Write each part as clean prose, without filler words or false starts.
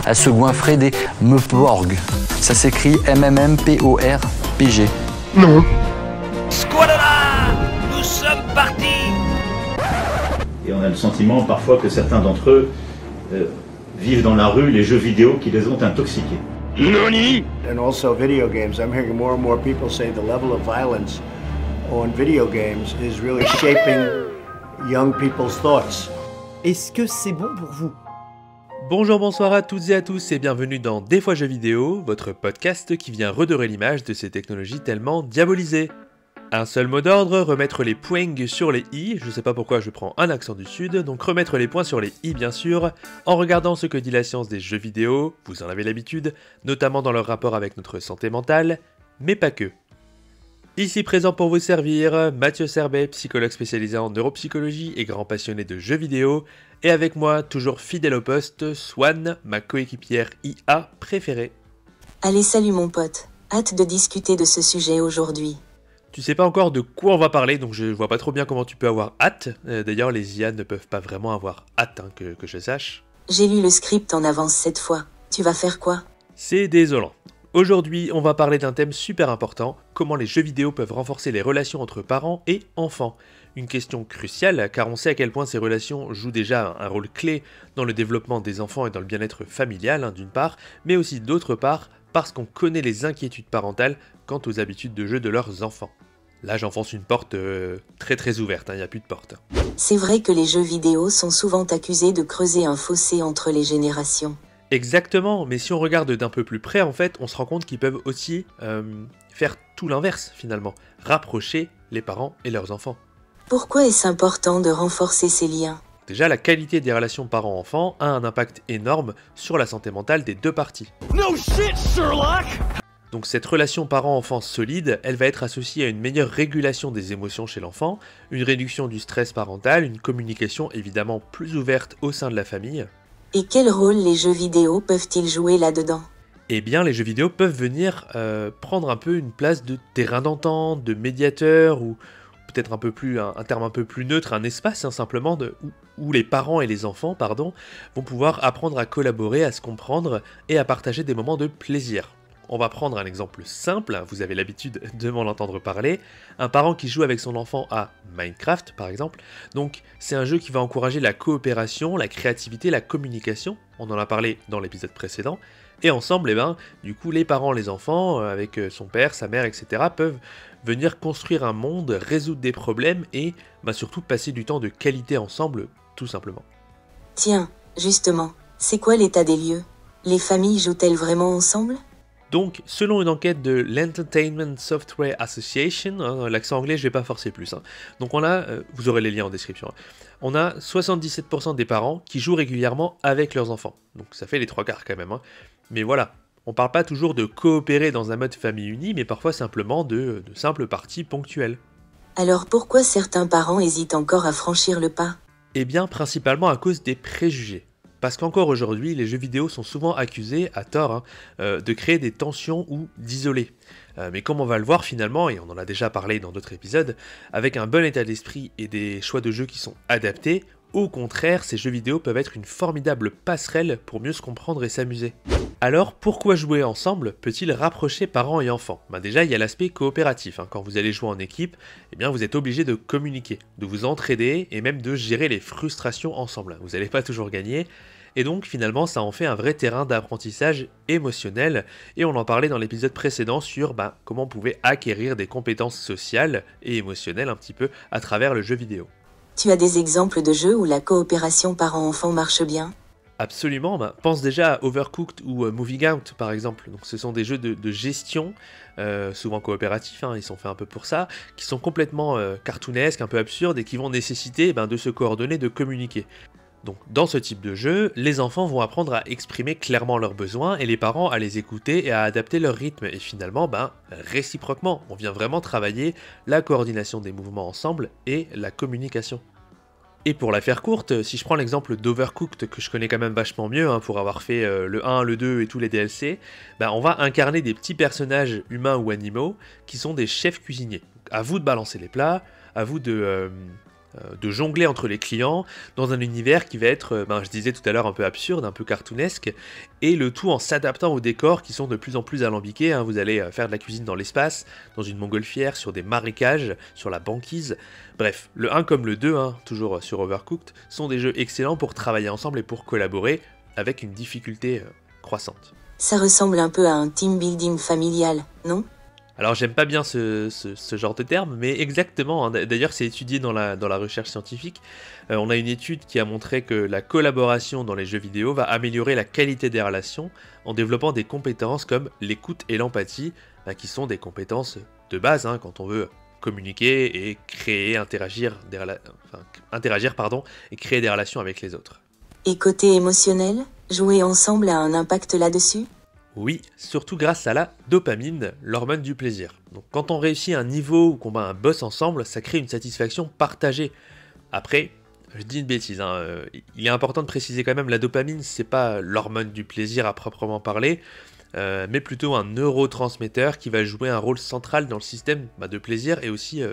à se goinfrer des Mporg. Ça s'écrit MMMPORPG. Non. Squadra, nous sommes partis. Et on a le sentiment parfois que certains d'entre eux vivent dans la rue les jeux vidéo qui les ont intoxiqués. Nani? And also video games. I'm hearing more and more people say the level of violence on video games is really shaping young people's thoughts. Est-ce que c'est bon pour vous? Bonjour, bonsoir à toutes et à tous et bienvenue dans Des fois jeux vidéo, votre podcast qui vient redorer l'image de ces technologies tellement diabolisées. Un seul mot d'ordre, remettre les points sur les i, je sais pas pourquoi je prends un accent du sud, donc remettre les points sur les i bien sûr, en regardant ce que dit la science des jeux vidéo, vous en avez l'habitude, notamment dans leur rapport avec notre santé mentale, mais pas que. Ici présent pour vous servir, Mathieu Serbet, psychologue spécialisé en neuropsychologie et grand passionné de jeux vidéo, et avec moi, toujours fidèle au poste, Swan, ma coéquipière IA préférée. Allez, salut mon pote, hâte de discuter de ce sujet aujourd'hui. Tu sais pas encore de quoi on va parler, donc je vois pas trop bien comment tu peux avoir hâte. D'ailleurs, les IA ne peuvent pas vraiment avoir hâte, que je sache. J'ai lu le script en avance cette fois. Tu vas faire quoi? C'est désolant. Aujourd'hui, on va parler d'un thème super important, comment les jeux vidéo peuvent renforcer les relations entre parents et enfants. Une question cruciale, car on sait à quel point ces relations jouent déjà un rôle clé dans le développement des enfants et dans le bien-être familial, d'une part, mais aussi d'autre part, parce qu'on connaît les inquiétudes parentales quant aux habitudes de jeu de leurs enfants. Là, j'enfonce une porte très ouverte, il n'y a plus de porte. C'est vrai que les jeux vidéo sont souvent accusés de creuser un fossé entre les générations. Exactement, mais si on regarde d'un peu plus près, en fait, on se rend compte qu'ils peuvent aussi faire tout l'inverse, finalement. Rapprocher les parents et leurs enfants. Pourquoi est-ce important de renforcer ces liens? Déjà, la qualité des relations parents-enfants a un impact énorme sur la santé mentale des deux parties. No shit, Sherlock! Donc cette relation parent-enfant solide, elle va être associée à une meilleure régulation des émotions chez l'enfant, une réduction du stress parental, une communication évidemment plus ouverte au sein de la famille. Et quel rôle les jeux vidéo peuvent-ils jouer là-dedans? Eh bien, les jeux vidéo peuvent venir prendre un peu une place de terrain d'entente, de médiateur, ou peut-être un terme un peu plus neutre, un espace simplement où les parents et les enfants vont pouvoir apprendre à collaborer, à se comprendre et à partager des moments de plaisir. On va prendre un exemple simple, vous avez l'habitude de m'en entendre parler, un parent qui joue avec son enfant à Minecraft par exemple, donc c'est un jeu qui va encourager la coopération, la créativité, la communication, on en a parlé dans l'épisode précédent, et ensemble, du coup les parents, les enfants, avec son père, sa mère, etc. peuvent venir construire un monde, résoudre des problèmes et surtout passer du temps de qualité ensemble, tout simplement. Tiens, justement, c'est quoi l'état des lieux? Les familles jouent-elles vraiment ensemble? Donc, selon une enquête de l'Entertainment Software Association, l'accent anglais, je vais pas forcer plus. Donc on a, vous aurez les liens en description, on a 77% des parents qui jouent régulièrement avec leurs enfants. Donc ça fait les trois quarts quand même. Mais voilà, on parle pas toujours de coopérer dans un mode famille unie, mais parfois simplement de simples parties ponctuelles. Alors pourquoi certains parents hésitent encore à franchir le pas? Eh bien, principalement à cause des préjugés. Parce qu'encore aujourd'hui, les jeux vidéo sont souvent accusés, à tort, de créer des tensions ou d'isoler. Mais comme on va le voir finalement, et on en a déjà parlé dans d'autres épisodes, avec un bon état d'esprit et des choix de jeux qui sont adaptés, au contraire, ces jeux vidéo peuvent être une formidable passerelle pour mieux se comprendre et s'amuser. Alors, pourquoi jouer ensemble peut-il rapprocher parents et enfants? Déjà, il y a l'aspect coopératif. Quand vous allez jouer en équipe, vous êtes obligé de communiquer, de vous entraider et même de gérer les frustrations ensemble. Vous n'allez pas toujours gagner. Et donc finalement ça en fait un vrai terrain d'apprentissage émotionnel, et on en parlait dans l'épisode précédent sur comment on pouvait acquérir des compétences sociales et émotionnelles un petit peu à travers le jeu vidéo. Tu as des exemples de jeux où la coopération parent-enfant marche bien? Absolument, pense déjà à Overcooked ou Moving Out par exemple. Donc ce sont des jeux de gestion, souvent coopératifs, ils sont faits un peu pour ça, qui sont complètement cartoonesques, un peu absurdes et qui vont nécessiter de se coordonner, de communiquer. Donc dans ce type de jeu, les enfants vont apprendre à exprimer clairement leurs besoins et les parents à les écouter et à adapter leur rythme. Et finalement, réciproquement, on vient vraiment travailler la coordination des mouvements ensemble et la communication. Et pour la faire courte, si je prends l'exemple d'Overcooked, que je connais quand même vachement mieux, pour avoir fait le 1, le 2 et tous les DLC, on va incarner des petits personnages humains ou animaux qui sont des chefs cuisiniers. À vous de balancer les plats, à vous de de jongler entre les clients dans un univers qui va être, je disais tout à l'heure, un peu absurde, un peu cartoonesque, et le tout en s'adaptant aux décors qui sont de plus en plus alambiqués, hein. Vous allez faire de la cuisine dans l'espace, dans une montgolfière, sur des marécages, sur la banquise. Bref, le 1 comme le 2, hein, toujours sur Overcooked, sont des jeux excellents pour travailler ensemble et pour collaborer avec une difficulté croissante. Ça ressemble un peu à un team building familial, non ? Alors j'aime pas bien ce genre de terme, mais exactement, hein. D'ailleurs c'est étudié dans la recherche scientifique. On a une étude qui a montré que la collaboration dans les jeux vidéo va améliorer la qualité des relations en développant des compétences comme l'écoute et l'empathie, qui sont des compétences de base, hein, quand on veut communiquer et créer, interagir et créer des relations avec les autres. Et côté émotionnel, jouer ensemble a un impact là-dessus ? Oui, surtout grâce à la dopamine, l'hormone du plaisir. Donc quand on réussit un niveau ou qu'on bat un boss ensemble, ça crée une satisfaction partagée. Après, je dis une bêtise, hein, il est important de préciser quand même, la dopamine, c'est pas l'hormone du plaisir à proprement parler, mais plutôt un neurotransmetteur qui va jouer un rôle central dans le système de plaisir et aussi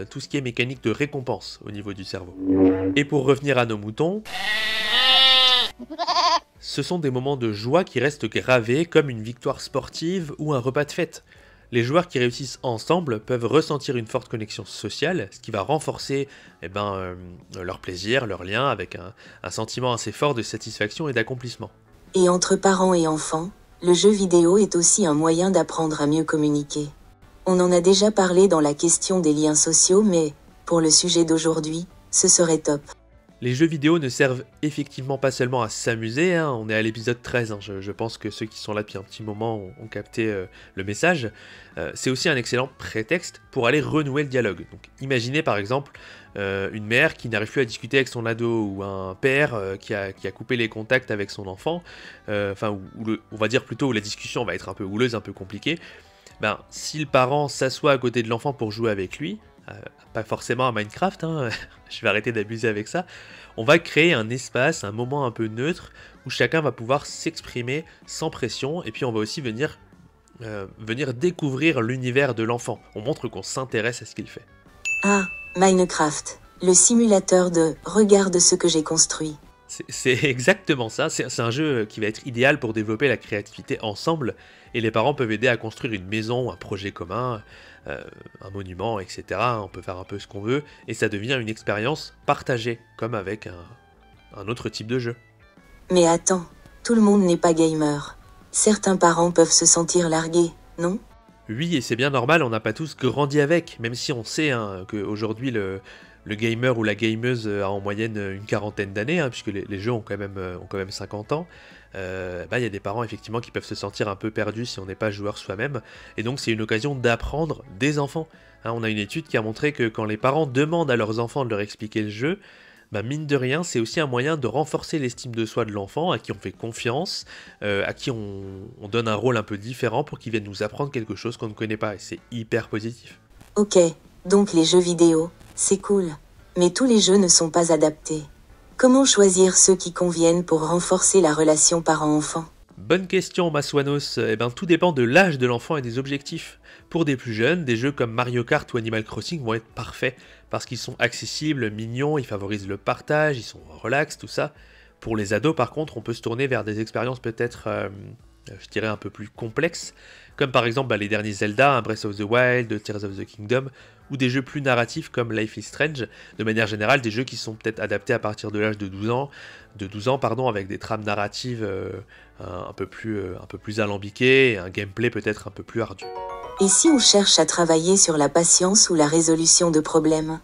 tout ce qui est mécanique de récompense au niveau du cerveau. Et pour revenir à nos moutons, ce sont des moments de joie qui restent gravés comme une victoire sportive ou un repas de fête. Les joueurs qui réussissent ensemble peuvent ressentir une forte connexion sociale, ce qui va renforcer leur plaisir, leur lien, avec un sentiment assez fort de satisfaction et d'accomplissement. Et entre parents et enfants, le jeu vidéo est aussi un moyen d'apprendre à mieux communiquer. On en a déjà parlé dans la question des liens sociaux, mais pour le sujet d'aujourd'hui, ce serait top. Les jeux vidéo ne servent effectivement pas seulement à s'amuser, hein. On est à l'épisode 13, hein. Je pense que ceux qui sont là depuis un petit moment ont capté le message. C'est aussi un excellent prétexte pour aller renouer le dialogue. Donc, imaginez par exemple une mère qui n'arrive plus à discuter avec son ado, ou un père qui a coupé les contacts avec son enfant, on va dire plutôt où la discussion va être un peu houleuse, un peu compliquée. Si le parent s'assoit à côté de l'enfant pour jouer avec lui, pas forcément à Minecraft, hein, je vais arrêter d'abuser avec ça, on va créer un espace, un moment un peu neutre, où chacun va pouvoir s'exprimer sans pression, et puis on va aussi venir découvrir l'univers de l'enfant. On montre qu'on s'intéresse à ce qu'il fait. Ah, Minecraft, le simulateur de « regarde ce que j'ai construit ». C'est exactement ça, c'est un jeu qui va être idéal pour développer la créativité ensemble, et les parents peuvent aider à construire une maison, un projet commun, un monument, etc. On peut faire un peu ce qu'on veut, et ça devient une expérience partagée, comme avec un autre type de jeu. Mais attends, tout le monde n'est pas gamer. Certains parents peuvent se sentir largués, non ? Oui, et c'est bien normal, on n'a pas tous grandi avec, même si on sait qu'aujourd'hui le gamer ou la gameuse a en moyenne une quarantaine d'années, hein, puisque les jeux ont quand même 50 ans. Il y a des parents effectivement qui peuvent se sentir un peu perdus si on n'est pas joueur soi-même, et donc c'est une occasion d'apprendre des enfants. Hein, on a une étude qui a montré que quand les parents demandent à leurs enfants de leur expliquer le jeu, mine de rien, c'est aussi un moyen de renforcer l'estime de soi de l'enfant, à qui on fait confiance, à qui on donne un rôle un peu différent pour qu'il vienne nous apprendre quelque chose qu'on ne connaît pas, et c'est hyper positif. Ok, donc les jeux vidéo, c'est cool. Mais tous les jeux ne sont pas adaptés. Comment choisir ceux qui conviennent pour renforcer la relation parent-enfant ? Bonne question, Maswanos. Tout dépend de l'âge de l'enfant et des objectifs. Pour des plus jeunes, des jeux comme Mario Kart ou Animal Crossing vont être parfaits, parce qu'ils sont accessibles, mignons, ils favorisent le partage, ils sont relax, tout ça. Pour les ados, par contre, on peut se tourner vers des expériences peut-être, je dirais, un peu plus complexes, comme par exemple les derniers Zelda, Breath of the Wild, Tears of the Kingdom, ou des jeux plus narratifs comme Life is Strange. De manière générale, des jeux qui sont peut-être adaptés à partir de l'âge de 12 ans, avec des trames narratives un peu plus alambiquées, et un gameplay peut-être un peu plus ardu. Et si on cherche à travailler sur la patience ou la résolution de problèmes ?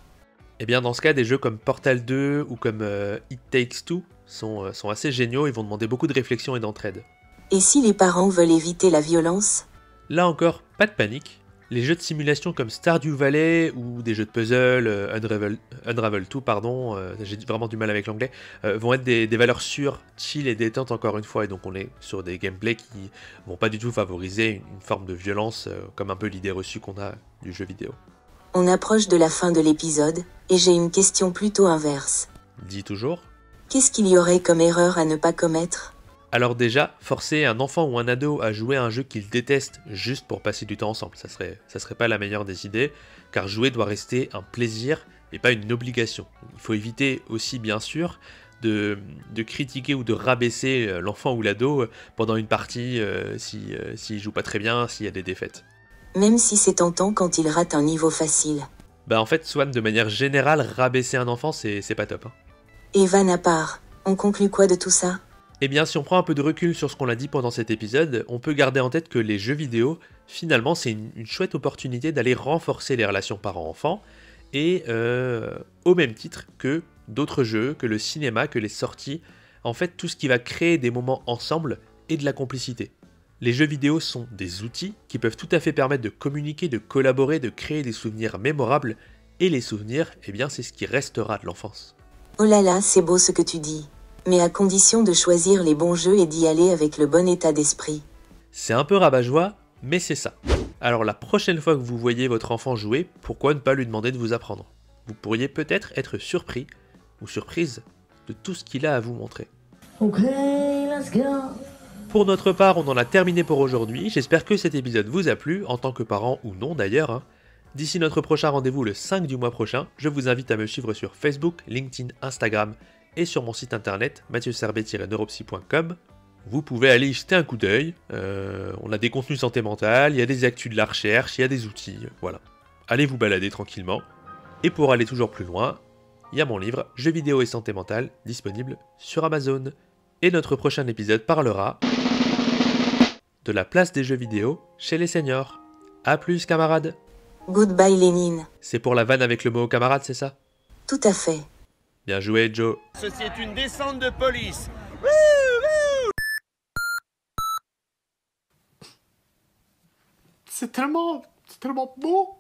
Eh bien dans ce cas, des jeux comme Portal 2 ou comme It Takes Two sont assez géniaux, ils vont demander beaucoup de réflexion et d'entraide. Et si les parents veulent éviter la violence ? Là encore, pas de panique. Les jeux de simulation comme Stardew Valley ou des jeux de puzzle, Unravel 2, j'ai vraiment du mal avec l'anglais, vont être des valeurs sûres, chill et détente encore une fois, et donc on est sur des gameplays qui vont pas du tout favoriser une forme de violence, comme un peu l'idée reçue qu'on a du jeu vidéo. On approche de la fin de l'épisode, et j'ai une question plutôt inverse. Dis toujours. Qu'est-ce qu'il y aurait comme erreur à ne pas commettre ? Alors déjà, forcer un enfant ou un ado à jouer à un jeu qu'il déteste juste pour passer du temps ensemble, ça serait pas la meilleure des idées, car jouer doit rester un plaisir et pas une obligation. Il faut éviter aussi bien sûr de critiquer ou de rabaisser l'enfant ou l'ado pendant une partie s'il joue pas très bien, s'il y a des défaites. Même si c'est tentant quand il rate un niveau facile. Bah en fait, Swan, de manière générale, rabaisser un enfant, c'est pas top. Hein. Et van à part, on conclut quoi de tout ça? Eh bien, si on prend un peu de recul sur ce qu'on a dit pendant cet épisode, on peut garder en tête que les jeux vidéo, finalement, c'est une chouette opportunité d'aller renforcer les relations parents-enfants, et au même titre que d'autres jeux, que le cinéma, que les sorties, en fait, tout ce qui va créer des moments ensemble et de la complicité. Les jeux vidéo sont des outils qui peuvent tout à fait permettre de communiquer, de collaborer, de créer des souvenirs mémorables, et les souvenirs, eh bien, c'est ce qui restera de l'enfance. Oh là là, c'est beau ce que tu dis. Mais à condition de choisir les bons jeux et d'y aller avec le bon état d'esprit. C'est un peu rabat-joie, mais c'est ça. Alors la prochaine fois que vous voyez votre enfant jouer, pourquoi ne pas lui demander de vous apprendre? Vous pourriez peut-être être surpris ou surprise de tout ce qu'il a à vous montrer. Ok, let's go. Pour notre part, on en a terminé pour aujourd'hui. J'espère que cet épisode vous a plu, en tant que parent ou non d'ailleurs. Hein. D'ici notre prochain rendez-vous le 5 du mois prochain, je vous invite à me suivre sur Facebook, LinkedIn, Instagram et sur mon site internet mathieuserbet-neuropsy.com. Vous pouvez aller y jeter un coup d'œil. On a des contenus santé mentale, il y a des actus de la recherche, il y a des outils, voilà. Allez vous balader tranquillement. Et pour aller toujours plus loin, il y a mon livre Jeux vidéo et santé mentale, disponible sur Amazon. Et notre prochain épisode parlera de la place des jeux vidéo chez les seniors. A plus camarades. Goodbye Lénine. C'est pour la vanne avec le mot camarade, c'est ça? Tout à fait. Bien joué Joe. Ceci est une descente de police. C'est tellement beau.